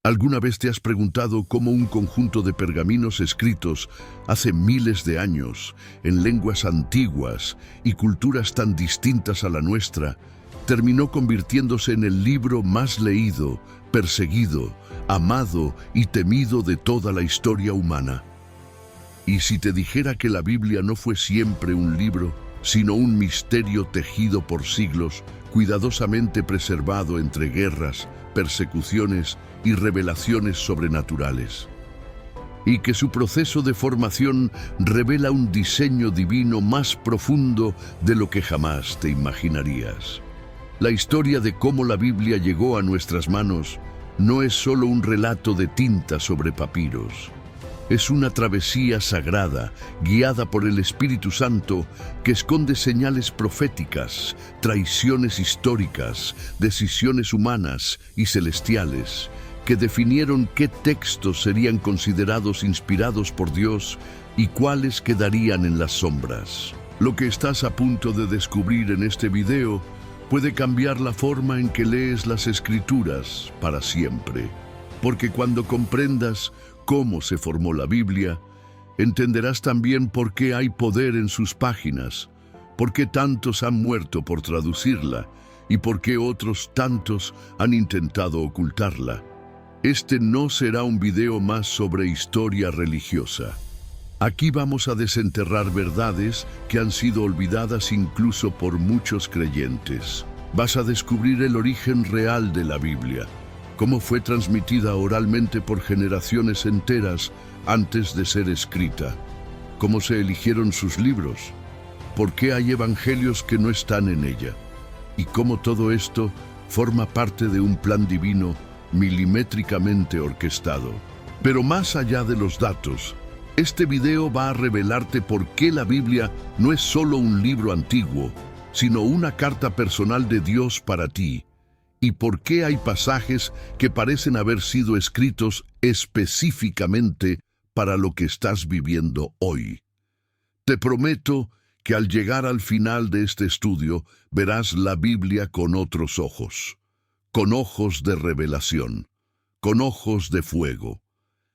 ¿Alguna vez te has preguntado cómo un conjunto de pergaminos escritos hace miles de años, en lenguas antiguas y culturas tan distintas a la nuestra, terminó convirtiéndose en el libro más leído, perseguido, amado y temido de toda la historia humana? Y si te dijera que la Biblia no fue siempre un libro, sino un misterio tejido por siglos, cuidadosamente preservado entre guerras, persecuciones y revelaciones sobrenaturales, y que su proceso de formación revela un diseño divino más profundo de lo que jamás te imaginarías? La historia de cómo la Biblia llegó a nuestras manos no es solo un relato de tinta sobre papiros. Es una travesía sagrada, guiada por el Espíritu Santo, que esconde señales proféticas, traiciones históricas, decisiones humanas y celestiales, que definieron qué textos serían considerados inspirados por Dios y cuáles quedarían en las sombras. Lo que estás a punto de descubrir en este video puede cambiar la forma en que lees las Escrituras para siempre, porque cuando comprendas cómo se formó la Biblia, entenderás también por qué hay poder en sus páginas, por qué tantos han muerto por traducirla y por qué otros tantos han intentado ocultarla. Este no será un video más sobre historia religiosa. Aquí vamos a desenterrar verdades que han sido olvidadas incluso por muchos creyentes. Vas a descubrir el origen real de la Biblia, cómo fue transmitida oralmente por generaciones enteras antes de ser escrita, cómo se eligieron sus libros, por qué hay evangelios que no están en ella, y cómo todo esto forma parte de un plan divino milimétricamente orquestado. Pero más allá de los datos, este video va a revelarte por qué la Biblia no es solo un libro antiguo, sino una carta personal de Dios para ti, y por qué hay pasajes que parecen haber sido escritos específicamente para lo que estás viviendo hoy. Te prometo que al llegar al final de este estudio verás la Biblia con otros ojos, con ojos de revelación, con ojos de fuego.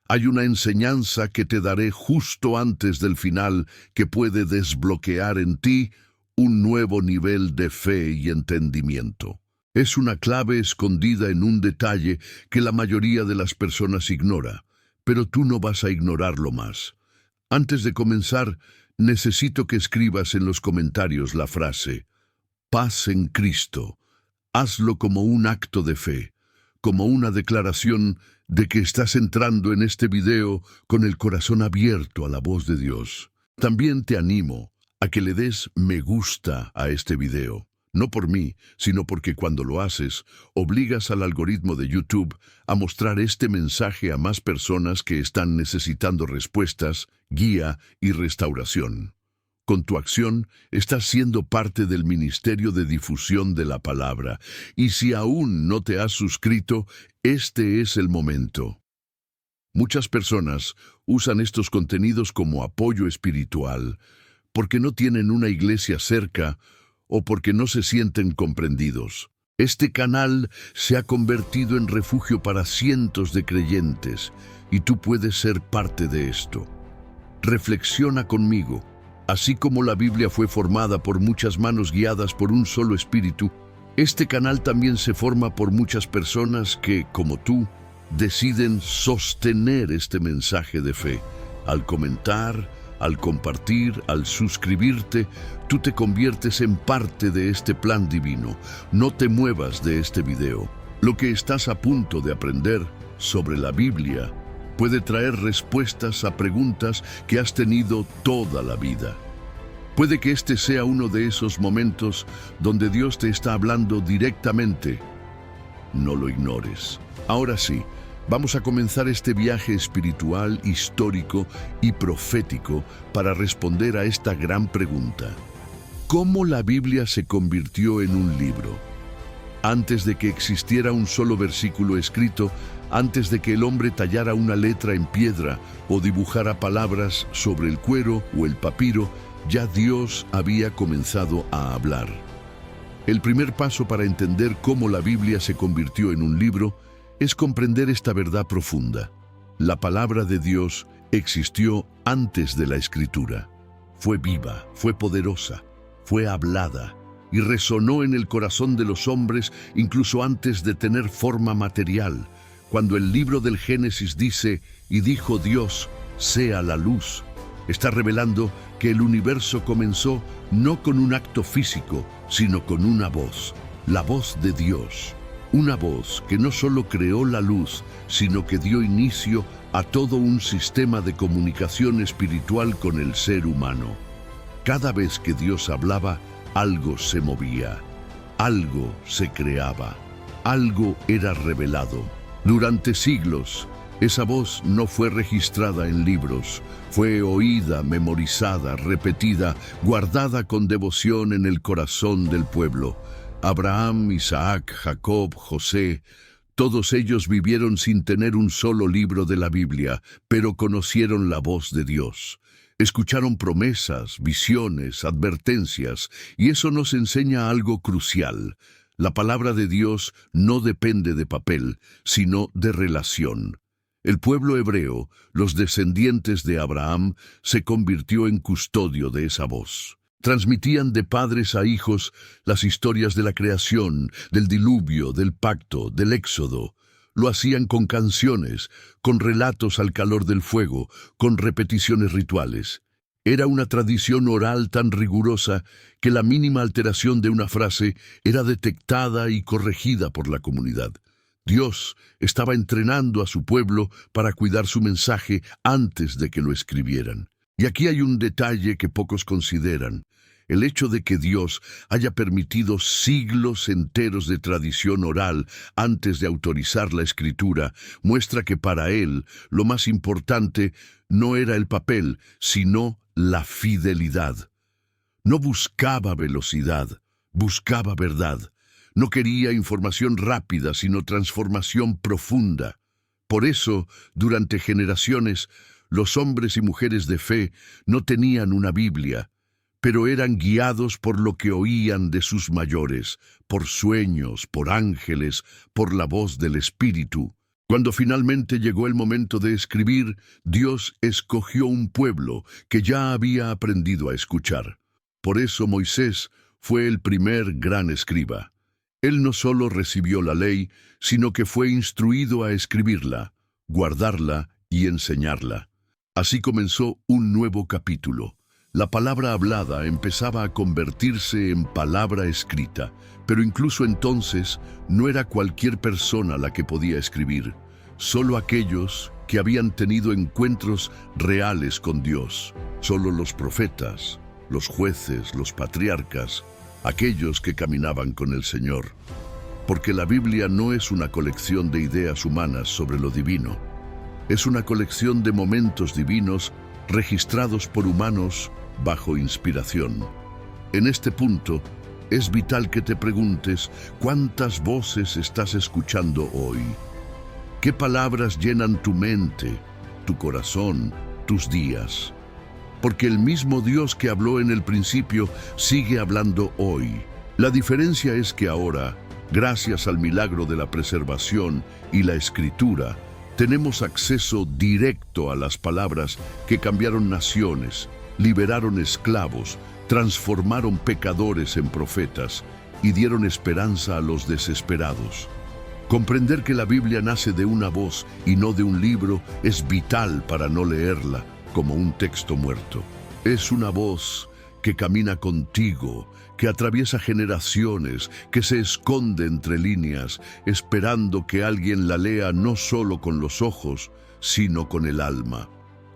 Hay una enseñanza que te daré justo antes del final que puede desbloquear en ti un nuevo nivel de fe y entendimiento. Es una clave escondida en un detalle que la mayoría de las personas ignora, pero tú no vas a ignorarlo más. Antes de comenzar, necesito que escribas en los comentarios la frase «Paz en Cristo». Hazlo como un acto de fe, como una declaración de que estás entrando en este video con el corazón abierto a la voz de Dios. También te animo a que le des me gusta a este video. No por mí, sino porque cuando lo haces, obligas al algoritmo de YouTube a mostrar este mensaje a más personas que están necesitando respuestas, guía y restauración. Con tu acción, estás siendo parte del ministerio de difusión de la palabra, y si aún no te has suscrito, este es el momento. Muchas personas usan estos contenidos como apoyo espiritual, porque no tienen una iglesia cerca o porque no se sienten comprendidos. Este canal se ha convertido en refugio para cientos de creyentes, y tú puedes ser parte de esto. Reflexiona conmigo. Así como la Biblia fue formada por muchas manos guiadas por un solo espíritu, este canal también se forma por muchas personas que, como tú, deciden sostener este mensaje de fe. Al comentar, al compartir, al suscribirte, tú te conviertes en parte de este plan divino. No te muevas de este video. Lo que estás a punto de aprender sobre la Biblia puede traer respuestas a preguntas que has tenido toda la vida. Puede que este sea uno de esos momentos donde Dios te está hablando directamente. No lo ignores. Ahora sí, vamos a comenzar este viaje espiritual, histórico y profético para responder a esta gran pregunta. ¿Cómo la Biblia se convirtió en un libro? Antes de que existiera un solo versículo escrito, antes de que el hombre tallara una letra en piedra o dibujara palabras sobre el cuero o el papiro, ya Dios había comenzado a hablar. El primer paso para entender cómo la Biblia se convirtió en un libro es comprender esta verdad profunda. La palabra de Dios existió antes de la Escritura. Fue viva, fue poderosa, fue hablada y resonó en el corazón de los hombres incluso antes de tener forma material. Cuando el libro del Génesis dice, y dijo Dios, sea la luz, está revelando que el universo comenzó no con un acto físico, sino con una voz, la voz de Dios. Una voz que no solo creó la luz, sino que dio inicio a todo un sistema de comunicación espiritual con el ser humano. Cada vez que Dios hablaba, algo se movía, algo se creaba, algo era revelado. Durante siglos, esa voz no fue registrada en libros, fue oída, memorizada, repetida, guardada con devoción en el corazón del pueblo. Abraham, Isaac, Jacob, José, todos ellos vivieron sin tener un solo libro de la Biblia, pero conocieron la voz de Dios. Escucharon promesas, visiones, advertencias, y eso nos enseña algo crucial. La palabra de Dios no depende de papel, sino de relación. El pueblo hebreo, los descendientes de Abraham, se convirtió en custodio de esa voz. Transmitían de padres a hijos las historias de la creación, del diluvio, del pacto, del éxodo. Lo hacían con canciones, con relatos al calor del fuego, con repeticiones rituales. Era una tradición oral tan rigurosa que la mínima alteración de una frase era detectada y corregida por la comunidad. Dios estaba entrenando a su pueblo para cuidar su mensaje antes de que lo escribieran. Y aquí hay un detalle que pocos consideran. El hecho de que Dios haya permitido siglos enteros de tradición oral antes de autorizar la escritura muestra que para Él lo más importante no era el papel, sino la fidelidad. No buscaba velocidad, buscaba verdad. No quería información rápida, sino transformación profunda. Por eso, durante generaciones, los hombres y mujeres de fe no tenían una Biblia, pero eran guiados por lo que oían de sus mayores, por sueños, por ángeles, por la voz del Espíritu. Cuando finalmente llegó el momento de escribir, Dios escogió un pueblo que ya había aprendido a escuchar. Por eso Moisés fue el primer gran escriba. Él no solo recibió la ley, sino que fue instruido a escribirla, guardarla y enseñarla. Así comenzó un nuevo capítulo. La palabra hablada empezaba a convertirse en palabra escrita, pero incluso entonces no era cualquier persona la que podía escribir, solo aquellos que habían tenido encuentros reales con Dios, solo los profetas, los jueces, los patriarcas, aquellos que caminaban con el Señor. Porque la Biblia no es una colección de ideas humanas sobre lo divino, es una colección de momentos divinos registrados por humanos bajo inspiración. En este punto, es vital que te preguntes cuántas voces estás escuchando hoy. ¿Qué palabras llenan tu mente, tu corazón, tus días? Porque el mismo Dios que habló en el principio sigue hablando hoy. La diferencia es que ahora, gracias al milagro de la preservación y la escritura, tenemos acceso directo a las palabras que cambiaron naciones, liberaron esclavos, transformaron pecadores en profetas y dieron esperanza a los desesperados. Comprender que la Biblia nace de una voz y no de un libro es vital para no leerla como un texto muerto. Es una voz que camina contigo, que atraviesa generaciones, que se esconde entre líneas, esperando que alguien la lea no solo con los ojos, sino con el alma.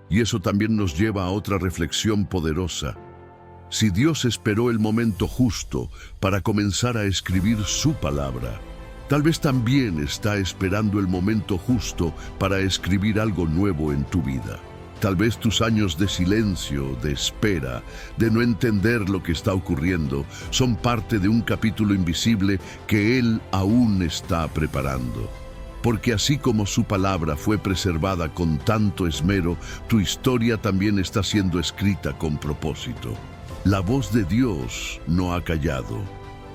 Y eso también nos lleva a otra reflexión poderosa. Si Dios esperó el momento justo para comenzar a escribir su palabra, tal vez también está esperando el momento justo para escribir algo nuevo en tu vida. Tal vez tus años de silencio, de espera, de no entender lo que está ocurriendo, son parte de un capítulo invisible que Él aún está preparando. Porque así como su palabra fue preservada con tanto esmero, tu historia también está siendo escrita con propósito. La voz de Dios no ha callado.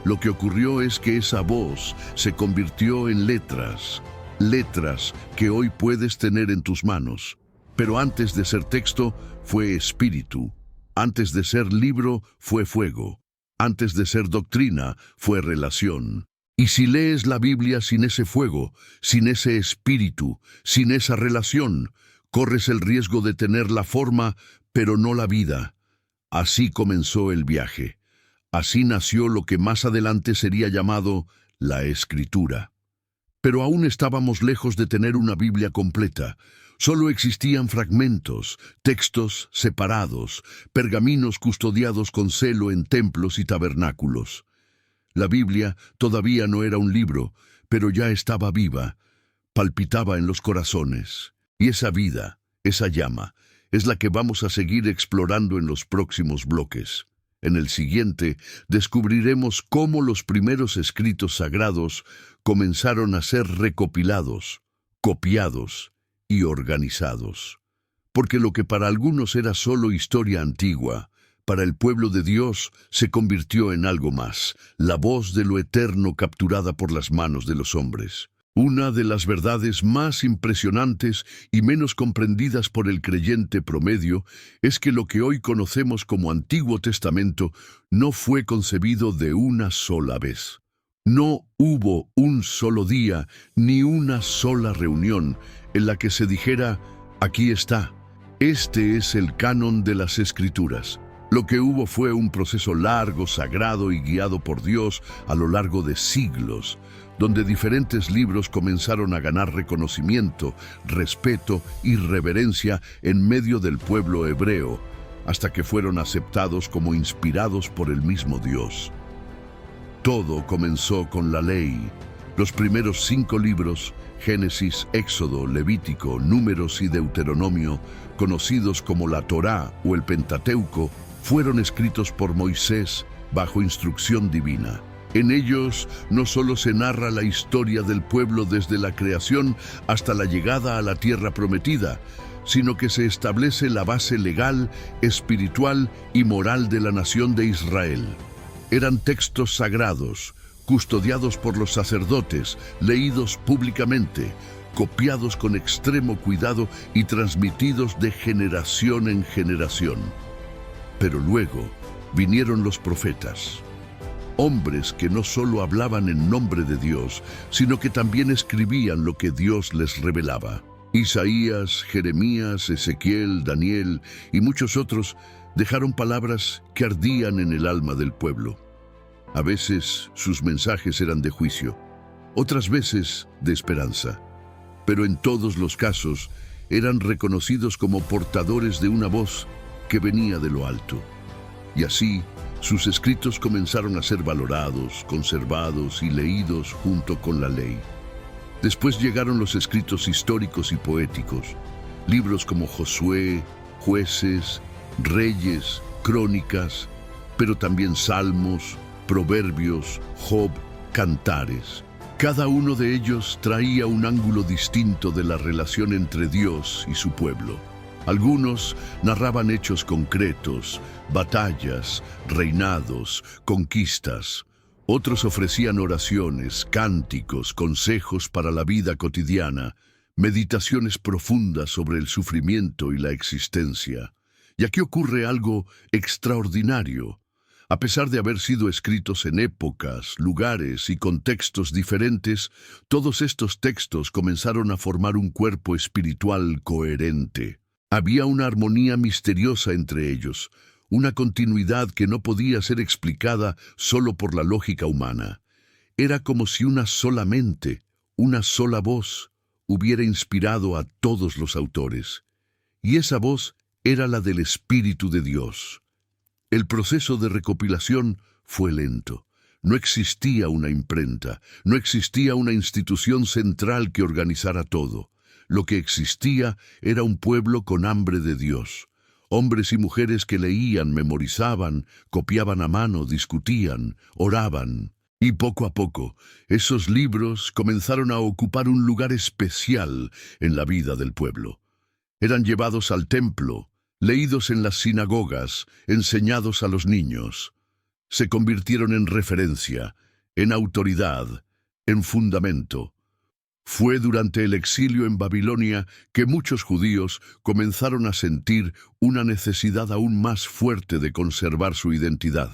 Lo que ocurrió es que esa voz se convirtió en letras. letras que hoy puedes tener en tus manos. Pero antes de ser texto, fue espíritu. Antes de ser libro, fue fuego. Antes de ser doctrina, fue relación. Y si lees la Biblia sin ese fuego, sin ese espíritu, sin esa relación, corres el riesgo de tener la forma, pero no la vida. Así comenzó el viaje. Así nació lo que más adelante sería llamado la Escritura. Pero aún estábamos lejos de tener una Biblia completa. Solo existían fragmentos, textos separados, pergaminos custodiados con celo en templos y tabernáculos. La Biblia todavía no era un libro, pero ya estaba viva, palpitaba en los corazones. Y esa vida, esa llama, es la que vamos a seguir explorando en los próximos bloques. En el siguiente, descubriremos cómo los primeros escritos sagrados comenzaron a ser recopilados, copiados y organizados. Porque lo que para algunos era solo historia antigua, para el pueblo de Dios se convirtió en algo más, la voz de lo eterno capturada por las manos de los hombres. Una de las verdades más impresionantes y menos comprendidas por el creyente promedio es que lo que hoy conocemos como Antiguo Testamento no fue concebido de una sola vez. No hubo un solo día ni una sola reunión en la que se dijera, aquí está, este es el canon de las Escrituras. Lo que hubo fue un proceso largo, sagrado y guiado por Dios a lo largo de siglos, donde diferentes libros comenzaron a ganar reconocimiento, respeto y reverencia en medio del pueblo hebreo, hasta que fueron aceptados como inspirados por el mismo Dios. Todo comenzó con la ley. Los primeros 5 libros, Génesis, Éxodo, Levítico, Números y Deuteronomio, conocidos como la Torá o el Pentateuco, fueron escritos por Moisés bajo instrucción divina. En ellos no solo se narra la historia del pueblo desde la creación hasta la llegada a la tierra prometida, sino que se establece la base legal, espiritual y moral de la nación de Israel. Eran textos sagrados, custodiados por los sacerdotes, leídos públicamente, copiados con extremo cuidado y transmitidos de generación en generación. Pero luego vinieron los profetas, hombres que no solo hablaban en nombre de Dios, sino que también escribían lo que Dios les revelaba. Isaías, Jeremías, Ezequiel, Daniel y muchos otros dejaron palabras que ardían en el alma del pueblo. A veces sus mensajes eran de juicio, otras veces de esperanza, pero en todos los casos eran reconocidos como portadores de una voz que venía de lo alto. Y así, sus escritos comenzaron a ser valorados, conservados y leídos junto con la ley. Después llegaron los escritos históricos y poéticos, libros como Josué, Jueces, Reyes, Crónicas, pero también Salmos, Proverbios, Job, Cantares. Cada uno de ellos traía un ángulo distinto de la relación entre Dios y su pueblo. Algunos narraban hechos concretos, batallas, reinados, conquistas. Otros ofrecían oraciones, cánticos, consejos para la vida cotidiana, meditaciones profundas sobre el sufrimiento y la existencia. Y aquí ocurre algo extraordinario. A pesar de haber sido escritos en épocas, lugares y contextos diferentes, todos estos textos comenzaron a formar un cuerpo espiritual coherente. Había una armonía misteriosa entre ellos, una continuidad que no podía ser explicada solo por la lógica humana. Era como si una sola mente, una sola voz, hubiera inspirado a todos los autores. Y esa voz era la del Espíritu de Dios. El proceso de recopilación fue lento. No existía una imprenta, no existía una institución central que organizara todo. Lo que existía era un pueblo con hambre de Dios. Hombres y mujeres que leían, memorizaban, copiaban a mano, discutían, oraban. Y poco a poco, esos libros comenzaron a ocupar un lugar especial en la vida del pueblo. Eran llevados al templo, leídos en las sinagogas, enseñados a los niños. Se convirtieron en referencia, en autoridad, en fundamento. Fue durante el exilio en Babilonia que muchos judíos comenzaron a sentir una necesidad aún más fuerte de conservar su identidad.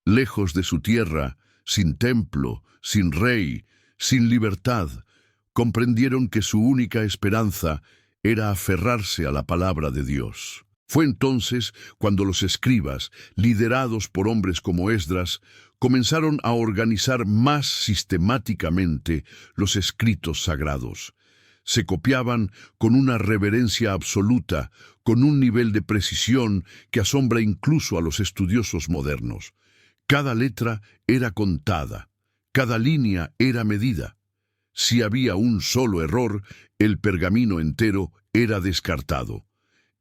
Lejos de su tierra, sin templo, sin rey, sin libertad, comprendieron que su única esperanza era aferrarse a la palabra de Dios. Fue entonces cuando los escribas, liderados por hombres como Esdras, comenzaron a organizar más sistemáticamente los escritos sagrados. Se copiaban con una reverencia absoluta, con un nivel de precisión que asombra incluso a los estudiosos modernos. Cada letra era contada, cada línea era medida. Si había un solo error, el pergamino entero era descartado.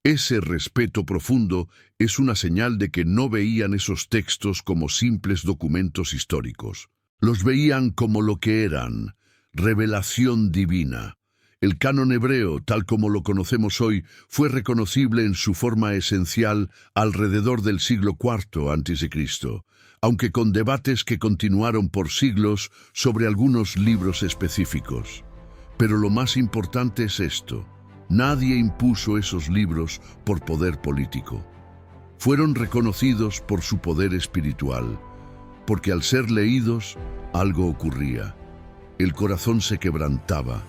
Ese respeto profundo es una señal de que no veían esos textos como simples documentos históricos. Los veían como lo que eran, revelación divina. El canon hebreo, tal como lo conocemos hoy, fue reconocible en su forma esencial alrededor del siglo IV a.C., aunque con debates que continuaron por siglos sobre algunos libros específicos. Pero lo más importante es esto: nadie impuso esos libros por poder político. Fueron reconocidos por su poder espiritual, porque al ser leídos, algo ocurría. El corazón se quebrantaba,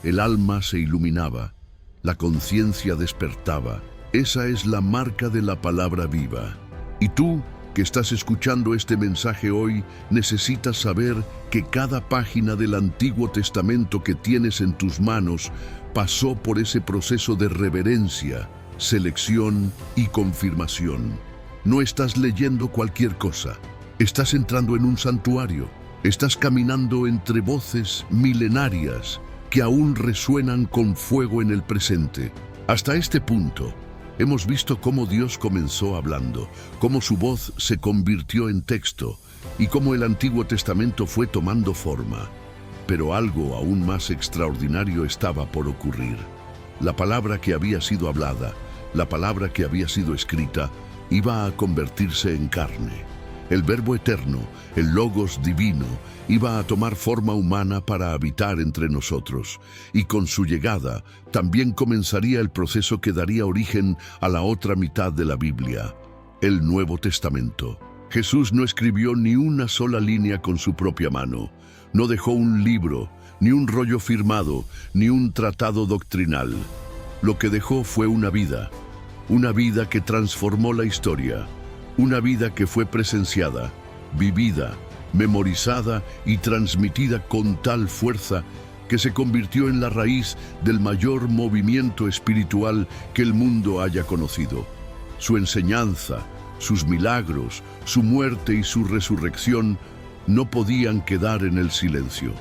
el alma se iluminaba, la conciencia despertaba. Esa es la marca de la palabra viva. Y tú, que estás escuchando este mensaje hoy, necesitas saber que cada página del Antiguo Testamento que tienes en tus manos pasó por ese proceso de reverencia, selección y confirmación. No estás leyendo cualquier cosa. Estás entrando en un santuario. Estás caminando entre voces milenarias que aún resuenan con fuego en el presente. Hasta este punto, hemos visto cómo Dios comenzó hablando, cómo su voz se convirtió en texto y cómo el Antiguo Testamento fue tomando forma. Pero algo aún más extraordinario estaba por ocurrir. La palabra que había sido hablada, la palabra que había sido escrita, iba a convertirse en carne. El Verbo eterno, el Logos divino, iba a tomar forma humana para habitar entre nosotros, y con su llegada también comenzaría el proceso que daría origen a la otra mitad de la Biblia, el Nuevo Testamento. Jesús no escribió ni una sola línea con su propia mano, no dejó un libro, ni un rollo firmado, ni un tratado doctrinal. Lo que dejó fue una vida que transformó la historia, una vida que fue presenciada, vivida, memorizada y transmitida con tal fuerza que se convirtió en la raíz del mayor movimiento espiritual que el mundo haya conocido. Su enseñanza, sus milagros, su muerte y su resurrección no podían quedar en el silencio.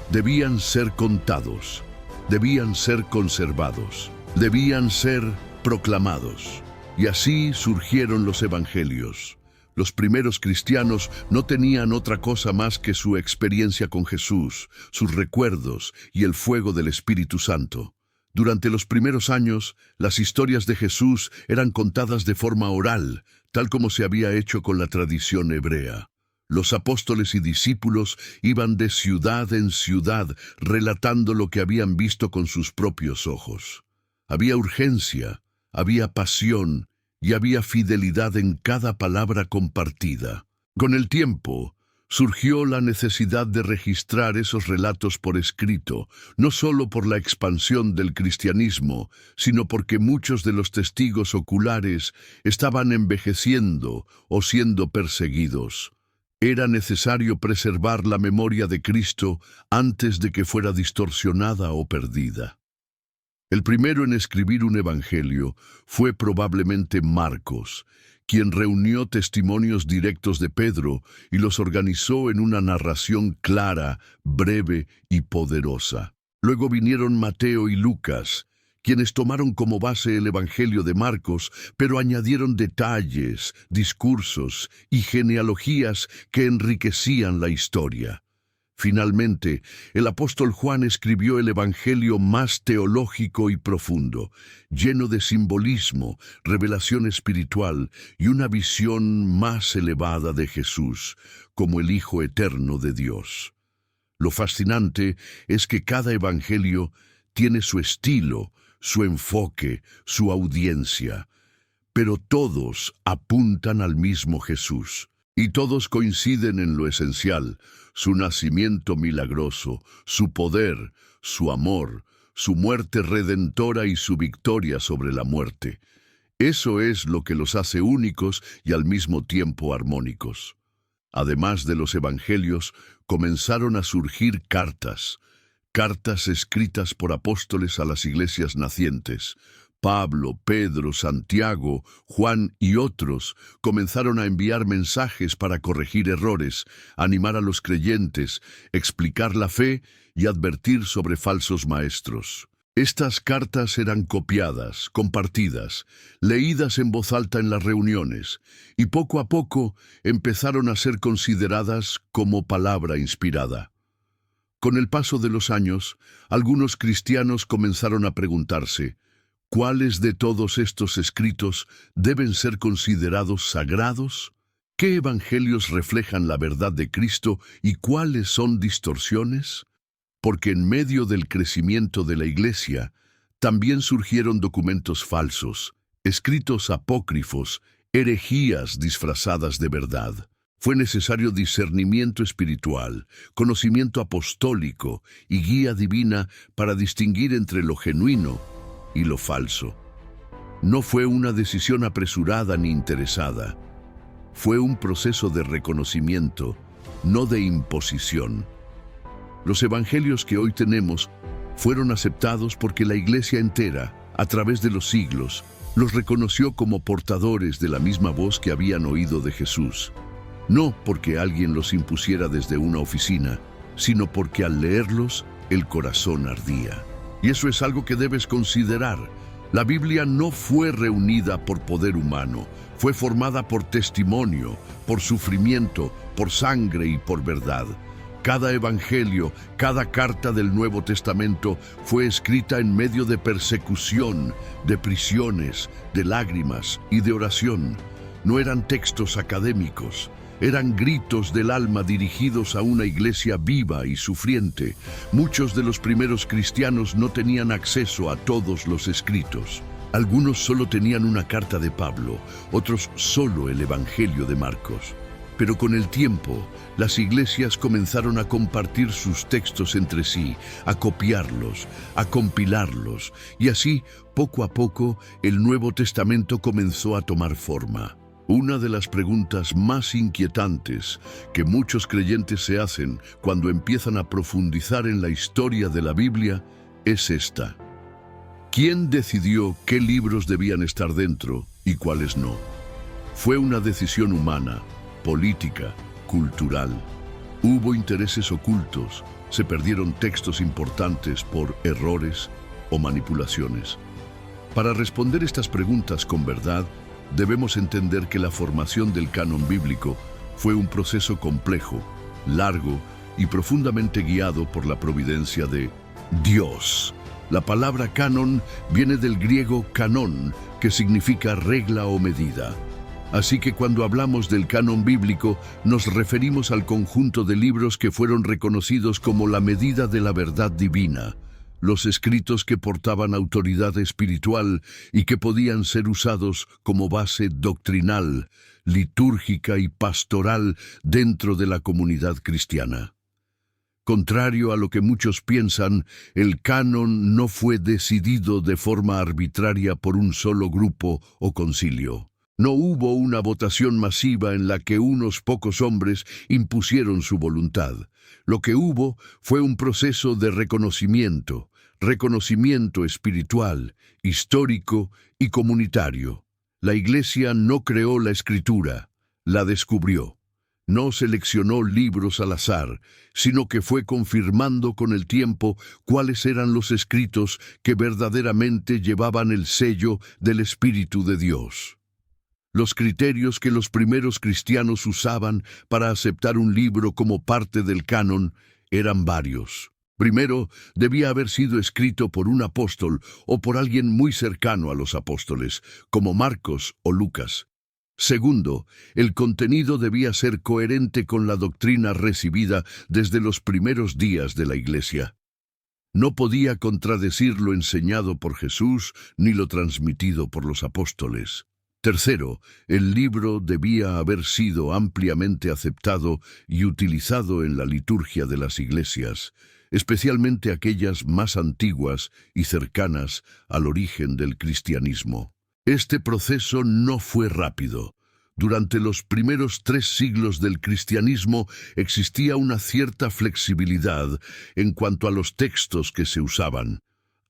Debían ser contados, debían ser conservados, debían ser proclamados. Y así surgieron los evangelios. Los primeros cristianos no tenían otra cosa más que su experiencia con Jesús, sus recuerdos y el fuego del Espíritu Santo. Durante los primeros años, las historias de Jesús eran contadas de forma oral, tal como se había hecho con la tradición hebrea. Los apóstoles y discípulos iban de ciudad en ciudad relatando lo que habían visto con sus propios ojos. Había urgencia, había pasión y había fidelidad en cada palabra compartida. Con el tiempo, surgió la necesidad de registrar esos relatos por escrito, no solo por la expansión del cristianismo, sino porque muchos de los testigos oculares estaban envejeciendo o siendo perseguidos. Era necesario preservar la memoria de Cristo antes de que fuera distorsionada o perdida. El primero en escribir un evangelio fue probablemente Marcos, quien reunió testimonios directos de Pedro y los organizó en una narración clara, breve y poderosa. Luego vinieron Mateo y Lucas, quienes tomaron como base el evangelio de Marcos, pero añadieron detalles, discursos y genealogías que enriquecían la historia. Finalmente, el apóstol Juan escribió el evangelio más teológico y profundo, lleno de simbolismo, revelación espiritual y una visión más elevada de Jesús como el Hijo eterno de Dios. Lo fascinante es que cada evangelio tiene su estilo, su enfoque, su audiencia, pero todos apuntan al mismo Jesús. Y todos coinciden en lo esencial: su nacimiento milagroso, su poder, su amor, su muerte redentora y su victoria sobre la muerte. Eso es lo que los hace únicos y al mismo tiempo armónicos. Además de los evangelios, comenzaron a surgir cartas escritas por apóstoles a las iglesias nacientes. Pablo, Pedro, Santiago, Juan y otros comenzaron a enviar mensajes para corregir errores, animar a los creyentes, explicar la fe y advertir sobre falsos maestros. Estas cartas eran copiadas, compartidas, leídas en voz alta en las reuniones, y poco a poco empezaron a ser consideradas como palabra inspirada. Con el paso de los años, algunos cristianos comenzaron a preguntarse: ¿cuáles de todos estos escritos deben ser considerados sagrados? ¿Qué evangelios reflejan la verdad de Cristo y cuáles son distorsiones? Porque en medio del crecimiento de la Iglesia, también surgieron documentos falsos, escritos apócrifos, herejías disfrazadas de verdad. Fue necesario discernimiento espiritual, conocimiento apostólico y guía divina para distinguir entre lo genuino y lo falso. No fue una decisión apresurada ni interesada. Fue un proceso de reconocimiento, no de imposición. Los evangelios que hoy tenemos fueron aceptados porque la Iglesia entera, a través de los siglos, los reconoció como portadores de la misma voz que habían oído de Jesús. No porque alguien los impusiera desde una oficina, sino porque al leerlos, el corazón ardía. Y eso es algo que debes considerar. La Biblia no fue reunida por poder humano, fue formada por testimonio, por sufrimiento, por sangre y por verdad. Cada evangelio, cada carta del Nuevo Testamento fue escrita en medio de persecución, de prisiones, de lágrimas y de oración. No eran textos académicos. Eran gritos del alma dirigidos a una iglesia viva y sufriente. Muchos de los primeros cristianos no tenían acceso a todos los escritos. Algunos solo tenían una carta de Pablo, otros solo el Evangelio de Marcos. Pero con el tiempo, las iglesias comenzaron a compartir sus textos entre sí, a copiarlos, a compilarlos, y así, poco a poco, el Nuevo Testamento comenzó a tomar forma. Una de las preguntas más inquietantes que muchos creyentes se hacen cuando empiezan a profundizar en la historia de la Biblia es esta: ¿quién decidió qué libros debían estar dentro y cuáles no? Fue una decisión humana, política, cultural. Hubo intereses ocultos, se perdieron textos importantes por errores o manipulaciones. Para responder estas preguntas con verdad, debemos entender que la formación del canon bíblico fue un proceso complejo, largo y profundamente guiado por la providencia de Dios. La palabra canon viene del griego kanón, que significa regla o medida. Así que cuando hablamos del canon bíblico, nos referimos al conjunto de libros que fueron reconocidos como la medida de la verdad divina, los escritos que portaban autoridad espiritual y que podían ser usados como base doctrinal, litúrgica y pastoral dentro de la comunidad cristiana. Contrario a lo que muchos piensan, el canon no fue decidido de forma arbitraria por un solo grupo o concilio. No hubo una votación masiva en la que unos pocos hombres impusieron su voluntad. Lo que hubo fue un proceso de reconocimiento espiritual, histórico y comunitario. La Iglesia no creó la Escritura, la descubrió. No seleccionó libros al azar, sino que fue confirmando con el tiempo cuáles eran los escritos que verdaderamente llevaban el sello del Espíritu de Dios. Los criterios que los primeros cristianos usaban para aceptar un libro como parte del canon eran varios. Primero, debía haber sido escrito por un apóstol o por alguien muy cercano a los apóstoles, como Marcos o Lucas. Segundo, el contenido debía ser coherente con la doctrina recibida desde los primeros días de la Iglesia. No podía contradecir lo enseñado por Jesús ni lo transmitido por los apóstoles. Tercero, el libro debía haber sido ampliamente aceptado y utilizado en la liturgia de las iglesias, especialmente aquellas más antiguas y cercanas al origen del cristianismo. Este proceso no fue rápido. Durante los primeros 3 siglos del cristianismo existía una cierta flexibilidad en cuanto a los textos que se usaban.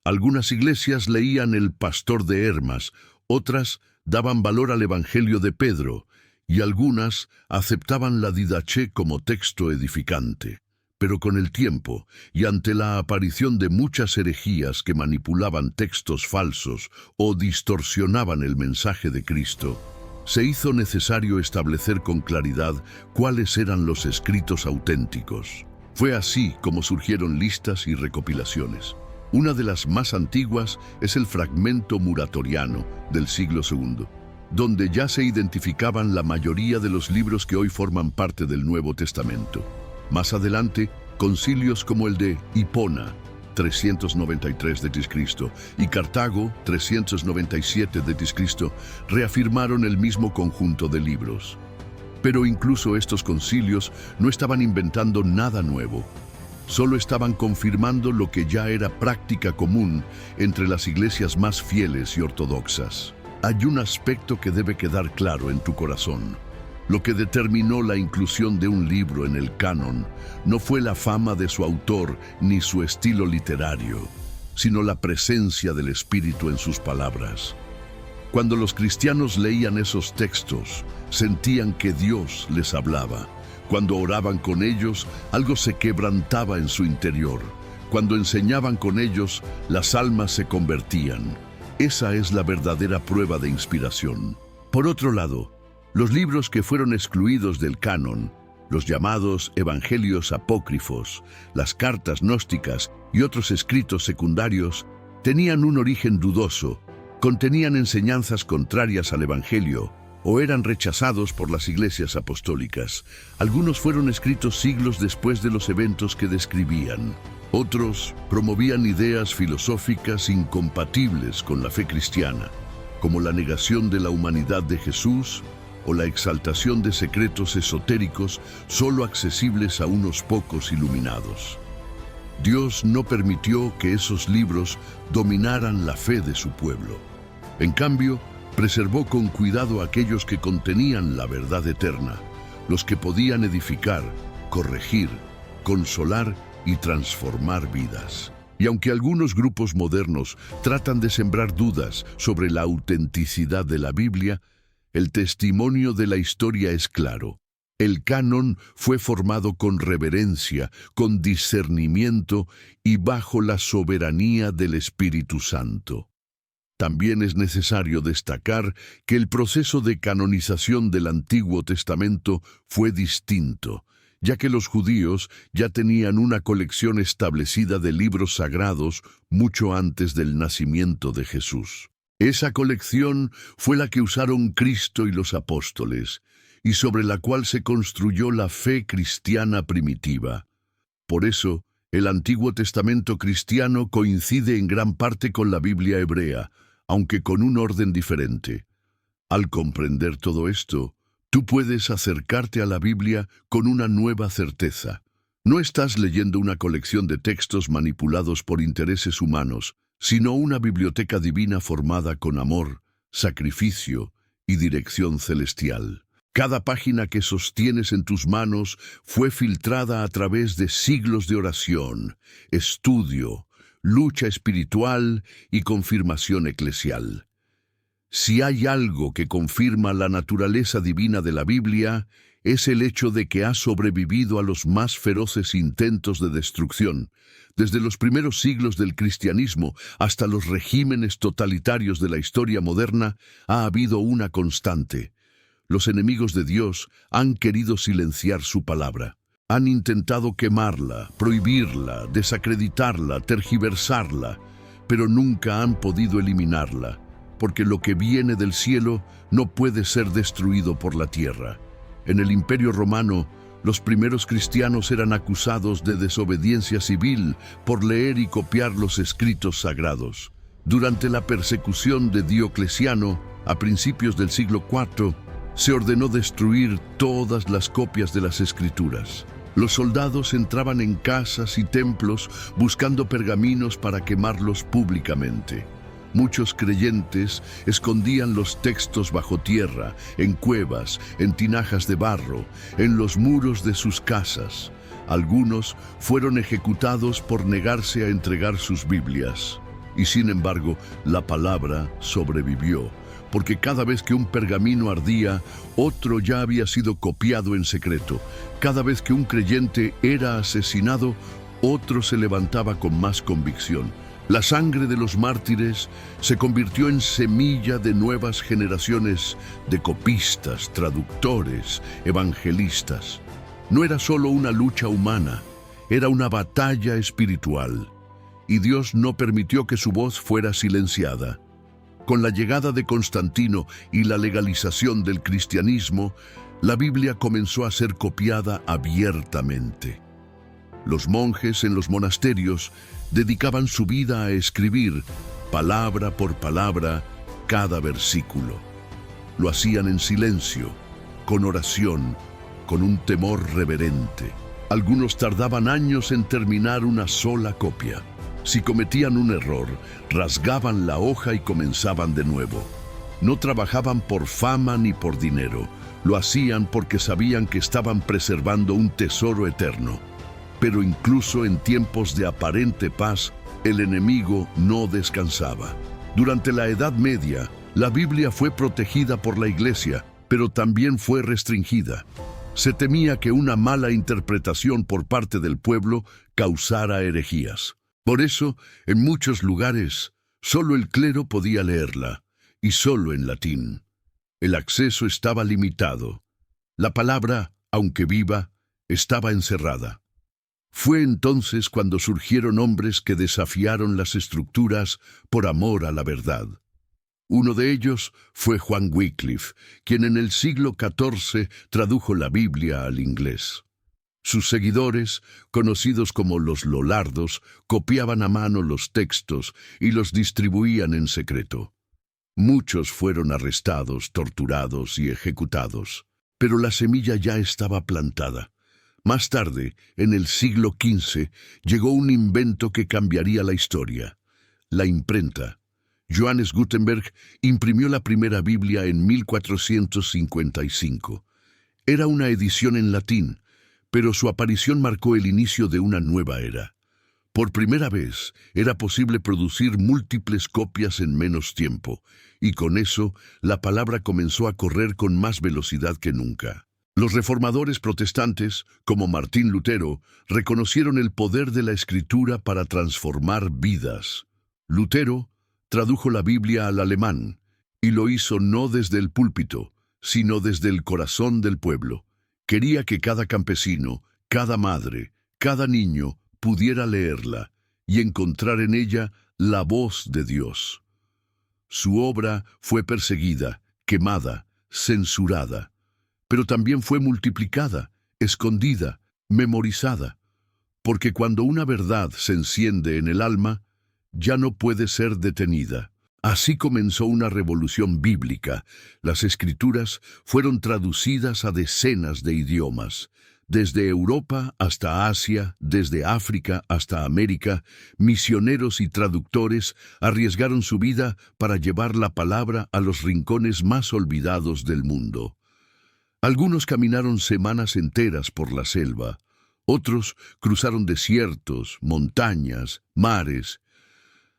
Algunas iglesias leían el Pastor de Hermas, otras daban valor al Evangelio de Pedro, y algunas aceptaban la Didaché como texto edificante. Pero con el tiempo, y ante la aparición de muchas herejías que manipulaban textos falsos o distorsionaban el mensaje de Cristo, se hizo necesario establecer con claridad cuáles eran los escritos auténticos. Fue así como surgieron listas y recopilaciones. Una de las más antiguas es el Fragmento Muratoriano del siglo II, donde ya se identificaban la mayoría de los libros que hoy forman parte del Nuevo Testamento. Más adelante, concilios como el de Hipona, 393 d.C., y Cartago, 397 d.C., reafirmaron el mismo conjunto de libros. Pero incluso estos concilios no estaban inventando nada nuevo. Solo estaban confirmando lo que ya era práctica común entre las iglesias más fieles y ortodoxas. Hay un aspecto que debe quedar claro en tu corazón. Lo que determinó la inclusión de un libro en el canon no fue la fama de su autor ni su estilo literario, sino la presencia del Espíritu en sus palabras. Cuando los cristianos leían esos textos, sentían que Dios les hablaba. Cuando oraban con ellos, algo se quebrantaba en su interior. Cuando enseñaban con ellos, las almas se convertían. Esa es la verdadera prueba de inspiración. Por otro lado, los libros que fueron excluidos del canon, los llamados evangelios apócrifos, las cartas gnósticas y otros escritos secundarios, tenían un origen dudoso, contenían enseñanzas contrarias al evangelio o eran rechazados por las iglesias apostólicas. Algunos fueron escritos siglos después de los eventos que describían. Otros promovían ideas filosóficas incompatibles con la fe cristiana, como la negación de la humanidad de Jesús o la exaltación de secretos esotéricos solo accesibles a unos pocos iluminados. Dios no permitió que esos libros dominaran la fe de su pueblo. En cambio, preservó con cuidado aquellos que contenían la verdad eterna, los que podían edificar, corregir, consolar y transformar vidas. Y aunque algunos grupos modernos tratan de sembrar dudas sobre la autenticidad de la Biblia, el testimonio de la historia es claro. El canon fue formado con reverencia, con discernimiento y bajo la soberanía del Espíritu Santo. También es necesario destacar que el proceso de canonización del Antiguo Testamento fue distinto, ya que los judíos ya tenían una colección establecida de libros sagrados mucho antes del nacimiento de Jesús. Esa colección fue la que usaron Cristo y los apóstoles, y sobre la cual se construyó la fe cristiana primitiva. Por eso, el Antiguo Testamento cristiano coincide en gran parte con la Biblia hebrea, aunque con un orden diferente. Al comprender todo esto, tú puedes acercarte a la Biblia con una nueva certeza. No estás leyendo una colección de textos manipulados por intereses humanos, sino una biblioteca divina formada con amor, sacrificio y dirección celestial. Cada página que sostienes en tus manos fue filtrada a través de siglos de oración, estudio, lucha espiritual y confirmación eclesial. Si hay algo que confirma la naturaleza divina de la Biblia, es el hecho de que ha sobrevivido a los más feroces intentos de destrucción. Desde los primeros siglos del cristianismo hasta los regímenes totalitarios de la historia moderna, ha habido una constante. Los enemigos de Dios han querido silenciar su palabra. Han intentado quemarla, prohibirla, desacreditarla, tergiversarla, pero nunca han podido eliminarla, porque lo que viene del cielo no puede ser destruido por la tierra. En el Imperio Romano, los primeros cristianos eran acusados de desobediencia civil por leer y copiar los escritos sagrados. Durante la persecución de Diocleciano, a principios del siglo IV, se ordenó destruir todas las copias de las escrituras. Los soldados entraban en casas y templos buscando pergaminos para quemarlos públicamente. Muchos creyentes escondían los textos bajo tierra, en cuevas, en tinajas de barro, en los muros de sus casas. Algunos fueron ejecutados por negarse a entregar sus Biblias. Y sin embargo, la palabra sobrevivió, porque cada vez que un pergamino ardía, otro ya había sido copiado en secreto. Cada vez que un creyente era asesinado, otro se levantaba con más convicción. La sangre de los mártires se convirtió en semilla de nuevas generaciones de copistas, traductores, evangelistas. No era solo una lucha humana, era una batalla espiritual. Y Dios no permitió que su voz fuera silenciada. Con la llegada de Constantino y la legalización del cristianismo, la Biblia comenzó a ser copiada abiertamente. Los monjes en los monasterios dedicaban su vida a escribir, palabra por palabra, cada versículo. Lo hacían en silencio, con oración, con un temor reverente. Algunos tardaban años en terminar una sola copia. Si cometían un error, rasgaban la hoja y comenzaban de nuevo. No trabajaban por fama ni por dinero. Lo hacían porque sabían que estaban preservando un tesoro eterno. Pero incluso en tiempos de aparente paz, el enemigo no descansaba. Durante la Edad Media, la Biblia fue protegida por la Iglesia, pero también fue restringida. Se temía que una mala interpretación por parte del pueblo causara herejías. Por eso, en muchos lugares, solo el clero podía leerla, y solo en latín. El acceso estaba limitado. La palabra, aunque viva, estaba encerrada. Fue entonces cuando surgieron hombres que desafiaron las estructuras por amor a la verdad. Uno de ellos fue Juan Wycliffe, quien en el siglo XIV tradujo la Biblia al inglés. Sus seguidores, conocidos como los Lollardos, copiaban a mano los textos y los distribuían en secreto. Muchos fueron arrestados, torturados y ejecutados, pero la semilla ya estaba plantada. Más tarde, en el siglo XV, llegó un invento que cambiaría la historia: la imprenta. Johannes Gutenberg imprimió la primera Biblia en 1455. Era una edición en latín, pero su aparición marcó el inicio de una nueva era. Por primera vez, era posible producir múltiples copias en menos tiempo, y con eso, la palabra comenzó a correr con más velocidad que nunca. Los reformadores protestantes, como Martín Lutero, reconocieron el poder de la Escritura para transformar vidas. Lutero tradujo la Biblia al alemán, y lo hizo no desde el púlpito, sino desde el corazón del pueblo. Quería que cada campesino, cada madre, cada niño pudiera leerla y encontrar en ella la voz de Dios. Su obra fue perseguida, quemada, censurada, pero también fue multiplicada, escondida, memorizada, porque cuando una verdad se enciende en el alma, ya no puede ser detenida. Así comenzó una revolución bíblica. Las Escrituras fueron traducidas a decenas de idiomas. Desde Europa hasta Asia, desde África hasta América, misioneros y traductores arriesgaron su vida para llevar la palabra a los rincones más olvidados del mundo. Algunos caminaron semanas enteras por la selva, otros cruzaron desiertos, montañas, mares.